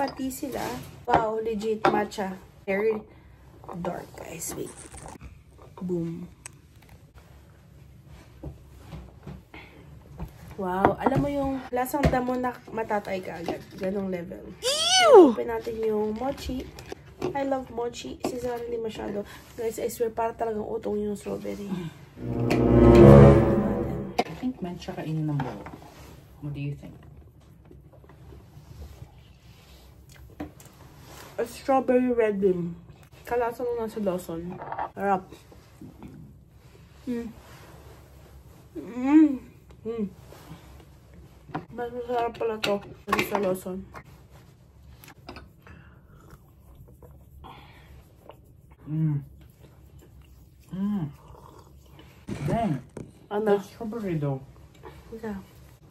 pati sila. Wow, legit matcha. Very dark, guys. Wait. Boom. Wow, alam mo yung lasang damo na matatay ka agad. Ganong level. Ew! Open natin yung mochi. I love mochi. Si Zara hindi masyado. Guys, I swear, para talagang utong yung strawberry. I think matcha kainin ng buo. What do you think? A strawberry red bean. Kalasa nung nasa Lawson. Harap. Mas masarap pala to sa Lawson. Dang. Ano? Strawberry though. Yeah.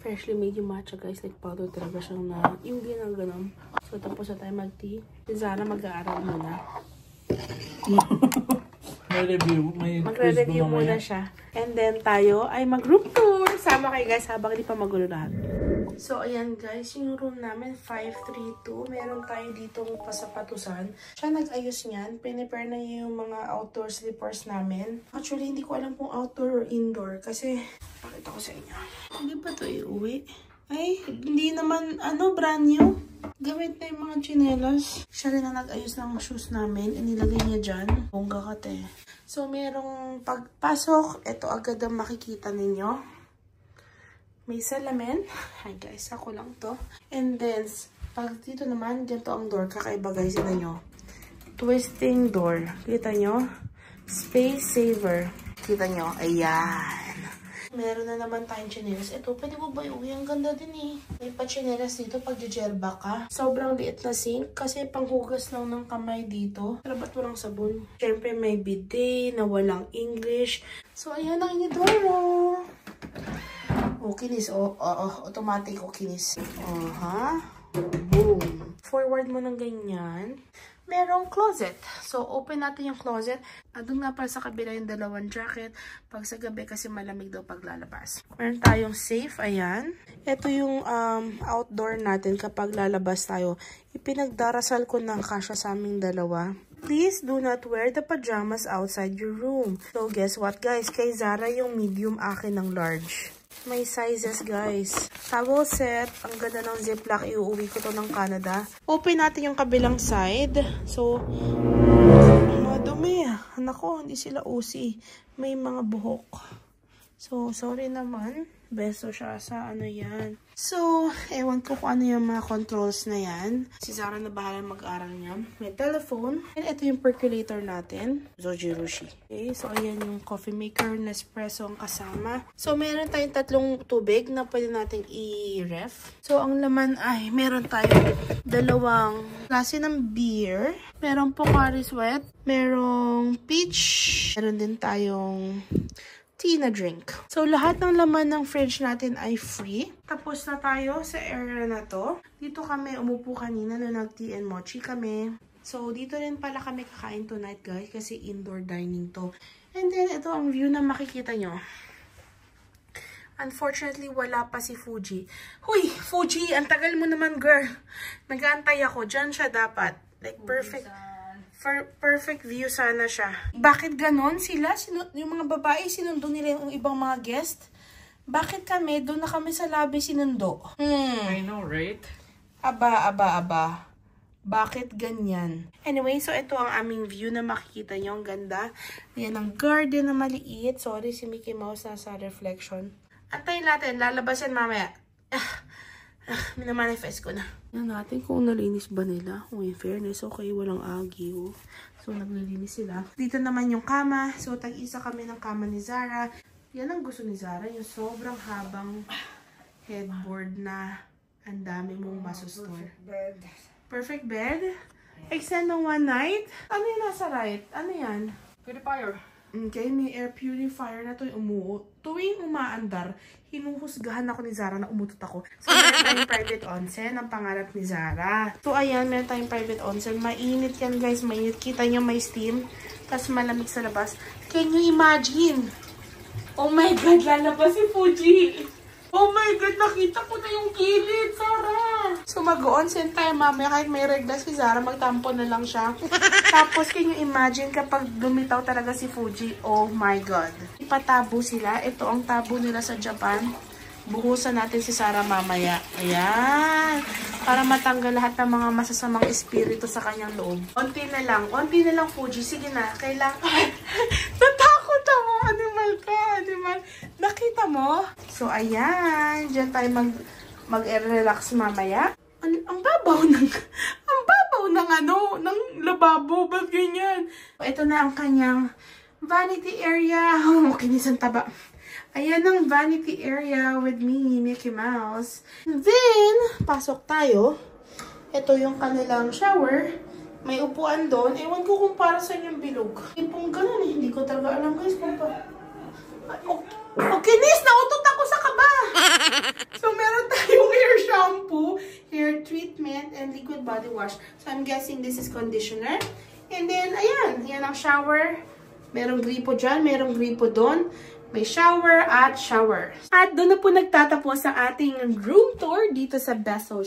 Freshly made yung matcha, guys. Like powder talaga siyang na yung ginaganon. So tapos na tayo mag-tea. Si Zara mag-aaral muna. Magre-review muna siya. And then tayo ay mag-room tour. Sama kayo, guys, habang hindi pa magulo lahat. So, ayan, guys. Yung room namin, 532. Meron tayo ditong pasapatusan. Siya nag-ayos niyan. Pinipare na niya yung mga outdoor slippers namin. Actually, hindi ko alam kung outdoor or indoor. Kasi, pakita ko sa inyo. Hindi pa ito iuwi? Ay, hindi naman, brand new. Gamit na yung mga chinelas. Siya rin na nag-ayos ng shoes namin. Inilagay niya dyan. Bongga ka, te. So, merong pagpasok. Ito agad ang makikita ninyo. May salamin. Hi, guys. Ako lang to. And then, pag dito naman, dito ang door. Kakaiba, guys. Ito nyo. Twisting door. Kita nyo? Space saver. Kita nyo? Ayan. Meron na naman tayong chinelas. Ito, pwede mo ba iuwi? Ang ganda din eh. May pa-chinelas dito pag gel ka. Sobrang liit na sink kasi panghugas lang ng kamay dito. Pero ba't walang sabon? Siyempre may bidet na walang English. So, ayan ang inidoro. Oh, kinis. Automatic. Oh, kinis. Boom. Forward mo ng ganyan. Merong closet. So, open natin yung closet. Doon nga pala sa kabila yung dalawang jacket. Pag sa gabi kasi malamig daw paglalabas. Meron tayong safe. Ayan. Ito yung outdoor natin kapag lalabas tayo. Ipinagdarasal ko ng kasya sa aming dalawa. Please do not wear the pajamas outside your room. So, guess what, guys? Kay Zara yung medium, akin ng large. May sizes, guys. Towel set. Ang ganda ng ziplock. Iuuwi ko to ng Canada. Open natin yung kabilang side. So, madumi. Nako, hindi sila usi. May mga buhok. So, sorry naman. Beso siya sa ano yan. So, ewan ko kung ano yung mga controls na yan. Si Zara na bahala mag-aral niya. May telephone. And ito yung percolator natin. Zojirushi. Okay, so ayan yung coffee maker, Nespresso ang kasama. So, meron tayong tatlong tubig na pwede natin i-ref. So, ang laman ay meron tayong dalawang klase ng beer. Merong Pocari Sweat. Merong peach. Meron din tayong tea na drink. So, lahat ng laman ng fridge natin ay free. Tapos na tayo sa area na to. Dito kami umupo kanina na nag-tea and mochi kami. So, dito rin pala kami kakain tonight, guys, kasi indoor dining to. And then, ito ang view na makikita nyo. Unfortunately, wala pa si Fuji. Huy, Fuji, ang tagal mo naman, girl. Nag-aantay ako. Diyan siya dapat. Like, perfect. Perfect view sana siya. Bakit ganon sila? Yung mga babae, sinundo nila yung ibang mga guest. Bakit kami? Doon na kami sa lobby sinundo. I know, right? Aba. Bakit ganyan? Anyway, so ito ang aming view na makikita nyo. Ang ganda. Yan ang garden na maliit. Sorry, si Mickey Mouse nasa reflection. Antayin natin. Lalabasin mamaya. Minamanifest ko na. Tignan natin kung nalinis ba nila. Kung in fairness, okay, walang agyo. So, naglilinis sila. Dito naman yung kama. So, tag-isa kami ng kama ni Zara. Yan ang gusto ni Zara. Yung sobrang habang headboard na ang dami mong masustore. Perfect bed? Extend ng one night? Ano yung nasa right? Ano yan? Purifier. Okay, may air purifier na to yung tuwing umaandar, hinuhusgahan ako ni Zara na umutot ako. So, meron tayong private onsen, ang pangarap ni Zara. So, ayan, meron tayong private onsen. Mainit yan, guys. Mainit. Kita nyo may steam. Tapos malamig sa labas. Can you imagine? Oh my God, lalabas si Fuji. Oh my God, nakita ko na yung gilid, Zara. So, mag-onsen tayo mamaya. Kahit may regla si Zara, magtampo na lang siya. Tapos, can you imagine kapag lumitaw talaga si Fuji? Oh my God. Ipatabo sila. Ito ang tabo nila sa Japan. Buhusan natin si Zara mamaya. Ayan. Para matanggal lahat ng mga masasamang espiritu sa kanyang loob. Onti na lang. Onti na lang, Fuji. Sige na. Kailangan. Natakot ako. Animal ka. Animal. Nakita mo? So, ayan. Diyan tayo mag-relax mamaya. Ang babaw ng... Ang babaw ng ng lababo. Ba't ganyan? Ito na ang kanyang vanity area. Oh, kinisang taba. Ayan ang vanity area with me, Mickey Mouse. Then, pasok tayo. Ito yung kanilang shower. May upuan doon. Ewan ko kung para sa yung bilog. Ipong ganun eh. Hindi ko talaga alam guys kung pa... Okay, Nis! Nautot ako sa kaba! So, meron tayong hair shampoo, hair treatment, and liquid body wash. So, I'm guessing this is conditioner. And then, ayan. Yan ang shower. Merong gripo dyan. Merong gripo doon. May shower at shower. At doon na po nagtatapos ang ating room tour dito sa Besho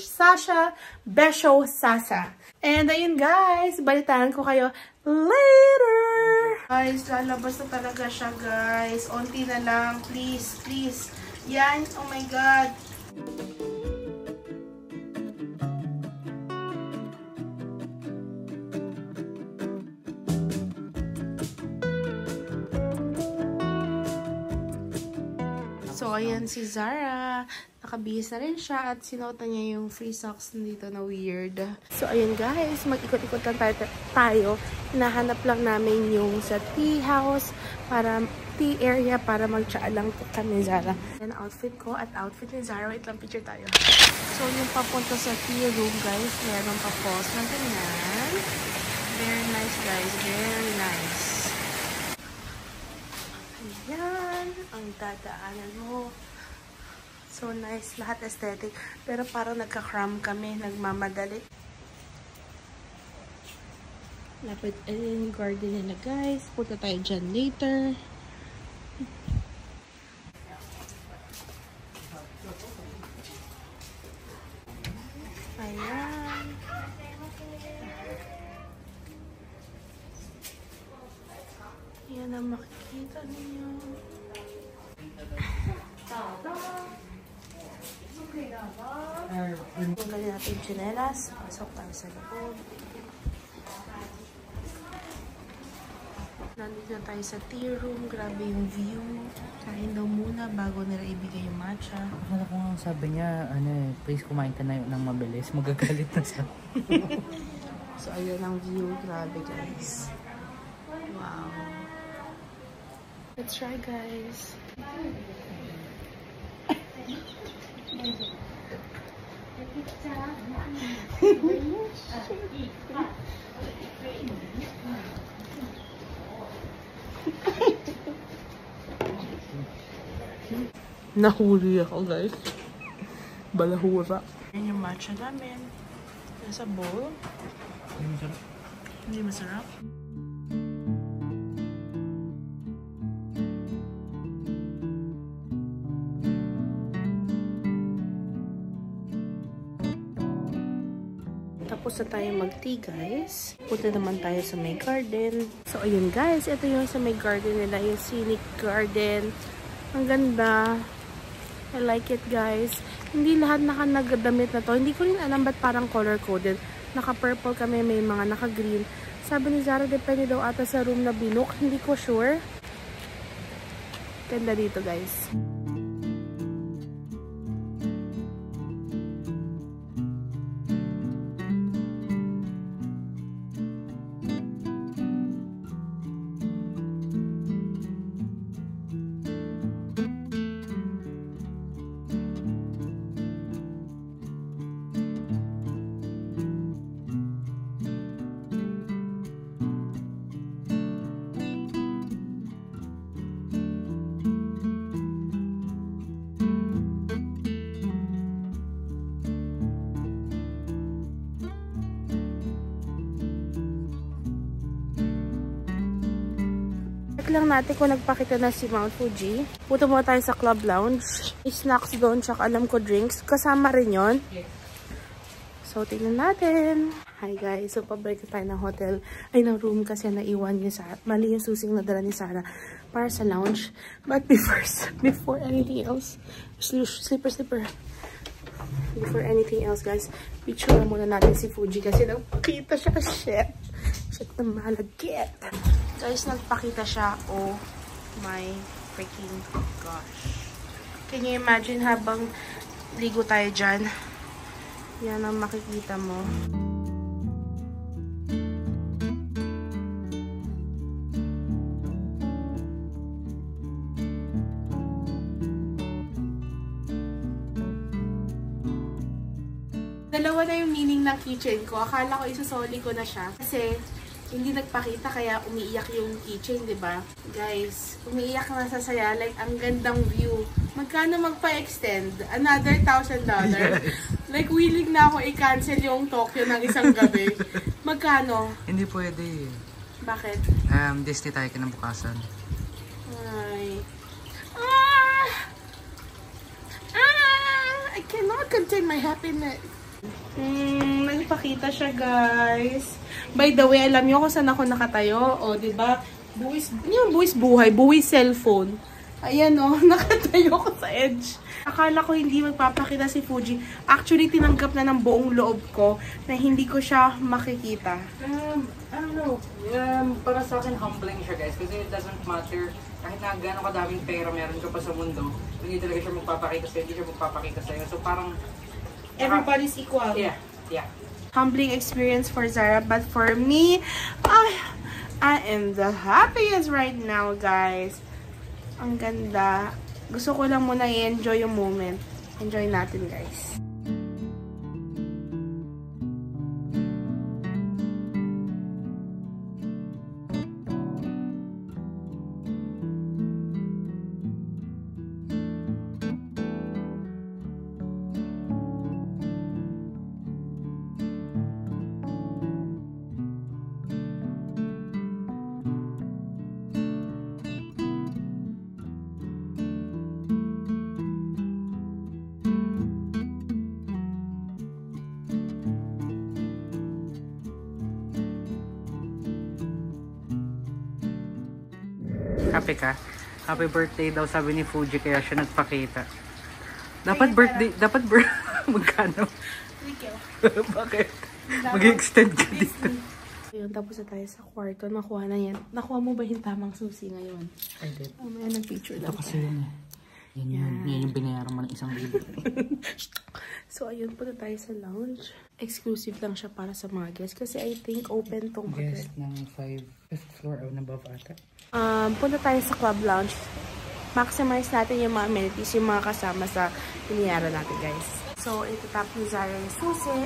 Sasa. And ayun guys, balitaan ko kayo later. Guys, lalabas na talaga siya guys. Onti na lang. Please, please. Yan. Oh my God. So, ayan si Zara. Nakabihis na rin siya at sinuot na niya yung free socks dito na weird. So, ayan guys. Mag-ikot-ikot lang tayo. Hinahanap lang namin yung sa tea house tea area para mag-tsaa lang kami Zara. Yan outfit ko at outfit ni Zara. Wait lang, picture tayo. So, yung papunta sa tea room guys, meron pa pause na ganyan. Very nice guys. Very nice. Ayan, ang dadaanan mo. So nice, lahat aesthetic. Pero parang nagka-cram kami, nagmamadali. Lapit, ayun yung garden nila guys. Punta tayo dyan later. Ayan. Yan ang makikita ninyo. Tunggalin natin yung tsinelas. Pasok tayo sa loob. Nandito tayo sa tea room. Grabe yung view. Kain daw muna bago nila ibigay yung matcha. Akala ko nga sabi niya, please kumain ka na ng mabilis. Magagalit na siya. So, ayun ang view. Grabe guys. Wow. Let's try guys. Nahuli ako guys. Balahura. Yan yung matcha namin. Nasa bowl. Hindi masarap. Tapos na tayo mag-tea guys. Punta naman tayo sa may garden. So ayun guys, ito yung sa may garden nila, yung scenic garden. Ang ganda. I like it guys. Hindi lahat naka-nagdamit na to. Hindi ko rin alam ba't parang color-coded. Naka-purple kami, may mga naka-green. Sabi ni Zara, depende daw ata sa room na binook. Hindi ko sure. Ganda dito guys. Lang natin kung nagpakita na si Mount Fuji. Punta muna tayo sa Club Lounge. May snacks doon, tsaka alam ko drinks. Kasama rin yon. So, tingnan natin. Hi guys. So, pabalik tayo ng hotel. Ay, ng room kasi naiwan niya sa... Mali yung susing nadala ni Sarah para sa lounge. But before anything else, slipper. Before anything else, guys, picture na muna natin si Fuji kasi nagpakita siya. Shit na malagkit. Guys, nagpakita siya. Oh my freaking gosh. Can you imagine habang ligo tayo dyan? Yan ang makikita mo. Dalawa na yung meaning ng keychain ko. Akala ko isasoli ko na siya. Kasi hindi nagpakita kaya umiiyak yung keychain, di ba? Guys, umiiyak na sa saya. Like, ang gandang view. Magkano magpa-extend? Another $1,000. Like, willing na ako i-cancel yung Tokyo ng isang gabi. Magkano? Hindi pwede. Bakit? Disney tayo kinabukasan. Ay. I cannot contain my happiness. Nagpakita siya, guys. By the way, alam niyo kung saan ako nakatayo? O, diba? Buwis buhay. Buwis cellphone. Ayan, o. Nakatayo ko sa edge. Akala ko hindi magpapakita si Fuji. Actually, tinanggap na ng buong loob ko na hindi ko siya makikita. I don't know. Para sa akin, humbling siya, guys. Kasi it doesn't matter. Kahit na gano'ng kadaming pera meron ka pa sa mundo, hindi talaga siya magpapakita sa'yo, hindi siya magpapakita sa'yo. So, parang... Everybody's equal. Yeah. Humbling experience for Zara. But for me, I am the happiest right now, guys. Ang ganda. Gusto ko lang muna i-enjoy yung moment. Enjoy natin, guys. Happy ka? Happy birthday daw sabi ni Fuji kaya siya nagpakita. Dapat magkano? Bakit? Mag-extend ka dito. Ayun, tapos na tayo sa kwarto. Nakuha na yan. Nakuha mo ba yung tamang susi ngayon? I did. May nag-picture lang. Ito kasi yun eh. Yan yung binayaran mo ng 1,000. So, ayun, punta tayo sa lounge. Exclusive lang siya para sa mga guests. Kasi I think open tong hotel. Guest ng 5th floor or above ata. Punta tayo sa club lounge. Maximize natin yung mga amenities, yung mga kasama sa binayaran natin, guys. So, ito tap ni Zara yung susi.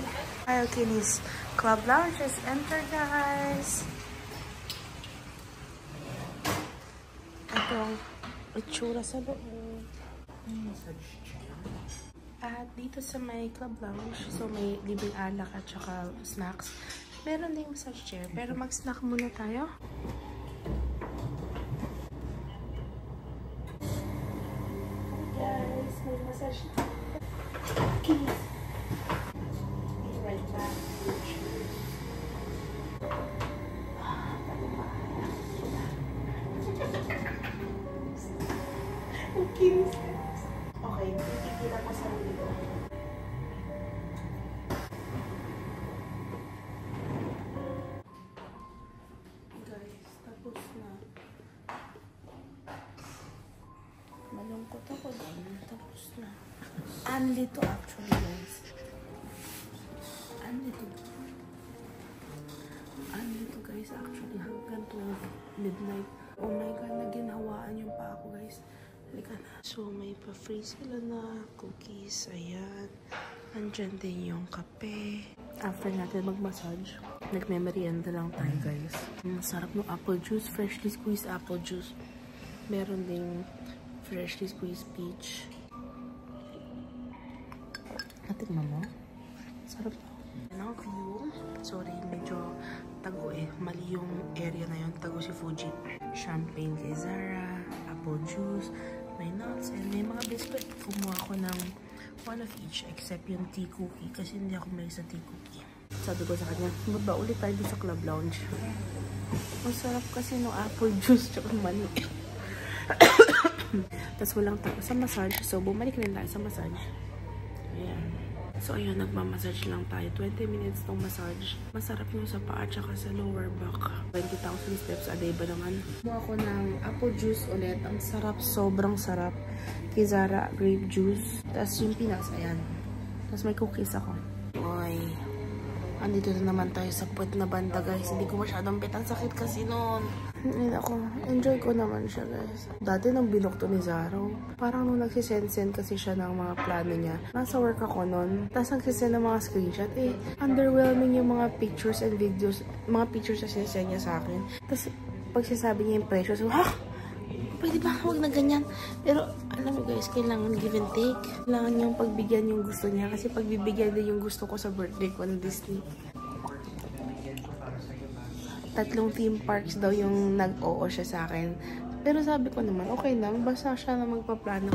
Kinis club lounge. Just enter, guys. Itong itsura sa loob. At dito sa may club lounge, so may libreng alak at saka snacks. Meron ding massage chair. Pero mag-snack muna tayo. Hi guys, may massage na. Keys. Be right back. Keys. Okay, titigil ako sa sarili ko. Guys, tapos na. Malungkot ako doon. Tapos na. Unli to actually, guys. Unli to guys actually. Hanggang to midnight. Oh my God, naginhawaan yung pa ako, guys. So, may pa-free sila na cookies. Ayan. Andyan din yung kape. After natin mag-massage, nag-memorienda lang tayo, guys. Sarap ng apple juice. Freshly squeezed apple juice. Meron ding freshly squeezed peach. Natignan mo. Sarap na. Yan ang view. Sorry, medyo tago eh. Mali yung area na yun. Tago si Fuji. Champagne kay Zara. Apple juice. May nuts and may mga biscuit. Kumuha ko ng One of each except yung tea cookie kasi hindi ako may sa tea cookie. Sabi ko sa kanya, ba ulit tayo sa Club Lounge. Ang sarap kasi no apple juice tsaka mani. Tapos walang tao sa massage. So, bumalik rin tayo sa massage. Ayan. So, ayun, nagmamassage lang tayo. 20 minutes tong massage. Masarap yung sa paa tsaka sa lower back. 20,000 steps a day ba naman? Kumuha ako ng apple juice ulit. Ang sarap, sobrang sarap. Kizara grape juice. Tapos yung pinas, ayan. Tapos may cookies ako. Oy. Andito na naman tayo sa puwet na banda, guys. Hindi ko masyadong bet. Ang sakit kasi noon. Enjoy ko naman siya, guys. Dati nang binok to ni Zaro, parang nung nagsisend-send kasi siya ng mga plano niya. Nasa work ako noon. Tapos nagsisend ng mga screenshot. Underwhelming yung mga pictures and videos. Mga pictures na sinesend niya sa akin. Tapos pagsasabi niya yung presyo, so, pwede ba? Huwag na ganyan. Pero, alam mo guys, kailangan give and take. Kailangan niyong pagbigyan yung gusto niya. Kasi pagbibigyan din yung gusto ko sa birthday ko ng Disney. 3 theme parks daw yung nag-oo siya sa akin. Pero sabi ko naman, okay lang. Basta siya na magpaplano.